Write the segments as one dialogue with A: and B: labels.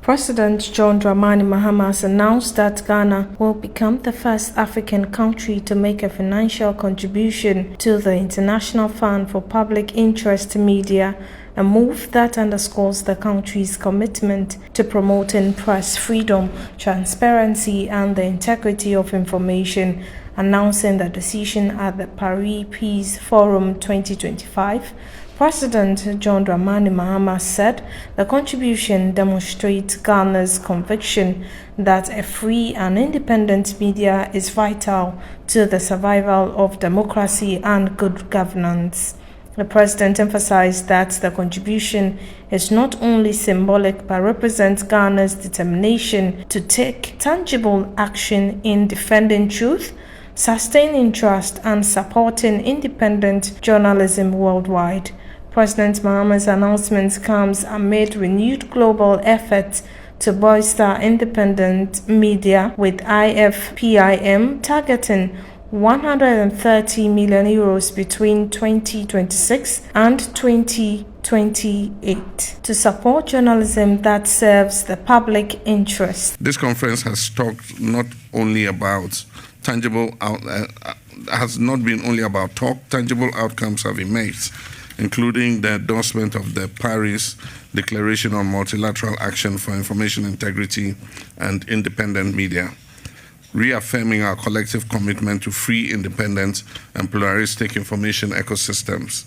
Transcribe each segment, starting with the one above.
A: President John Dramani Mahama has announced that Ghana will become the first African country to make a financial contribution to the International Fund for Public Interest Media, a move that underscores the country's commitment to promoting press freedom, transparency, and the integrity of information. Announcing the decision at the Paris Peace Forum 2025, President John Dramani Mahama said the contribution demonstrates Ghana's conviction that a free and independent media is vital to the survival of democracy and good governance. The president emphasized that the contribution is not only symbolic but represents Ghana's determination to take tangible action in defending truth, sustaining trust, and supporting independent journalism worldwide. President Mahama's announcement comes amid renewed global efforts to bolster independent media, with IFPIM targeting €130 million between 2026 and 2028 to support journalism that serves the public interest.
B: This conference has talked not only about tangible tangible outcomes have emerged, including the endorsement of the Paris Declaration on Multilateral Action for Information Integrity and Independent Media, reaffirming our collective commitment to free, independent, and pluralistic information ecosystems.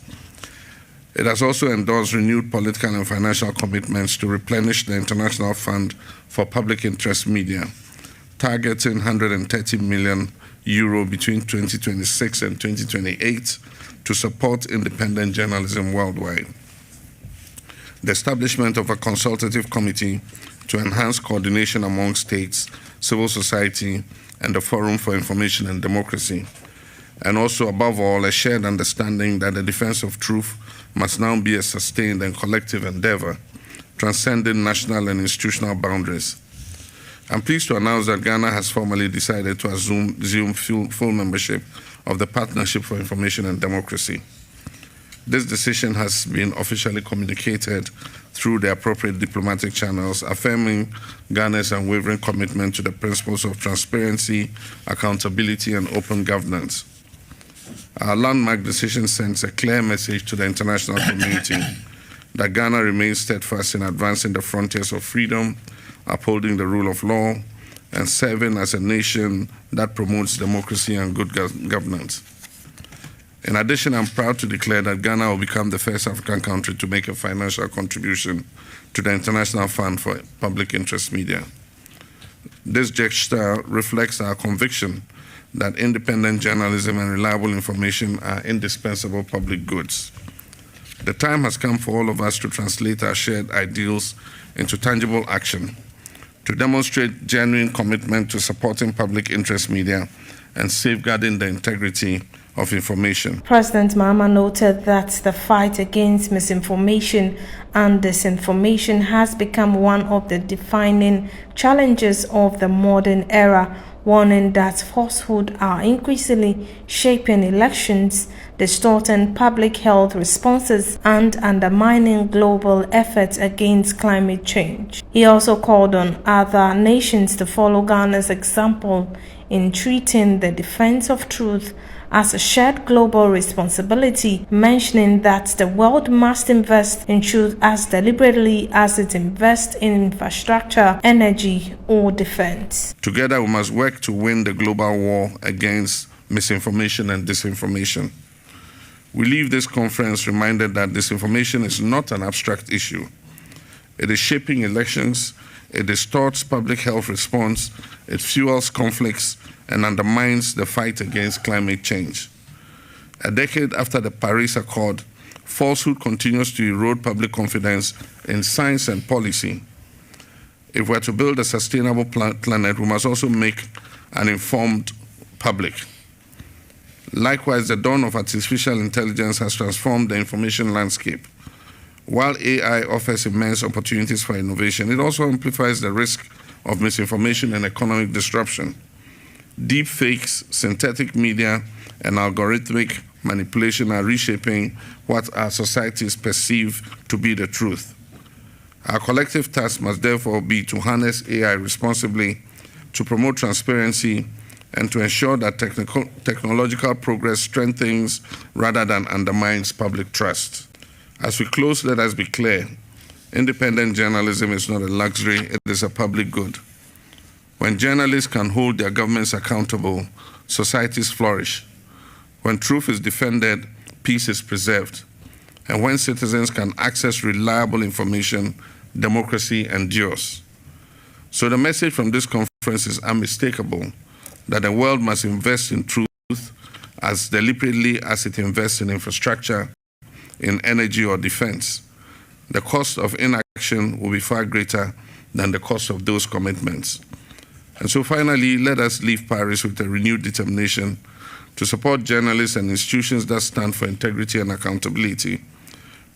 B: It has also endorsed renewed political and financial commitments to replenish the International Fund for Public Interest Media, targeting €130 million between 2026 and 2028 to support independent journalism worldwide. The establishment of a consultative committee to enhance coordination among states, civil society, and the Forum for Information and Democracy. And also, above all, a shared understanding that the defense of truth must now be a sustained and collective endeavor, transcending national and institutional boundaries. I'm pleased to announce that Ghana has formally decided to assume full membership of the Partnership for Information and Democracy. This decision has been officially communicated through the appropriate diplomatic channels, affirming Ghana's unwavering commitment to the principles of transparency, accountability, and open governance. Our landmark decision sends a clear message to the international community that Ghana remains steadfast in advancing the frontiers of freedom, upholding the rule of law, and serving as a nation that promotes democracy and good governance. In addition, I'm proud to declare that Ghana will become the first African country to make a financial contribution to the International Fund for Public Interest Media. This gesture reflects our conviction that independent journalism and reliable information are indispensable public goods. The time has come for all of us to translate our shared ideals into tangible action, to demonstrate genuine commitment to supporting public interest media and safeguarding the integrity of information.
A: President Mahama noted that the fight against misinformation and disinformation has become one of the defining challenges of the modern era, warning that falsehood are increasingly shaping elections, distorting public health responses, and undermining global efforts against climate change. He also called on other nations to follow Ghana's example in treating the defense of truth as a shared global responsibility, mentioning that the world must invest in truth as deliberately as it invests in infrastructure, energy, or defense.
B: Together, we must work to win the global war against misinformation and disinformation. We leave this conference reminded that disinformation is not an abstract issue. It is shaping elections, it distorts public health response, it fuels conflicts, and undermines the fight against climate change. A decade after the Paris Accord, falsehood continues to erode public confidence in science and policy. If we're to build a sustainable planet, we must also make an informed public. Likewise, the dawn of artificial intelligence has transformed the information landscape. While AI offers immense opportunities for innovation, it also amplifies the risk of misinformation and economic disruption. Deep fakes, synthetic media, and algorithmic manipulation are reshaping what our societies perceive to be the truth. Our collective task must therefore be to harness AI responsibly, to promote transparency, and to ensure that technological progress strengthens rather than undermines public trust. As we close, let us be clear. Independent journalism is not a luxury, it is a public good. When journalists can hold their governments accountable, societies flourish. When truth is defended, peace is preserved. And when citizens can access reliable information, democracy endures. So the message from this conference is unmistakable, that the world must invest in truth as deliberately as it invests in infrastructure, in energy or defense. The cost of inaction will be far greater than the cost of those commitments. And so finally, let us leave Paris with a renewed determination to support journalists and institutions that stand for integrity and accountability,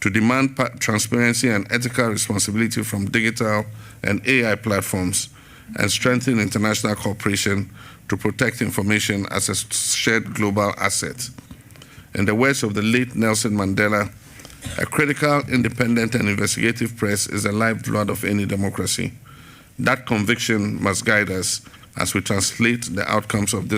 B: to demand transparency and ethical responsibility from digital and AI platforms, and strengthen international cooperation to protect information as a shared global asset. In the words of the late Nelson Mandela, a critical, independent, and investigative press is the lifeblood of any democracy. That conviction must guide us as we translate the outcomes of this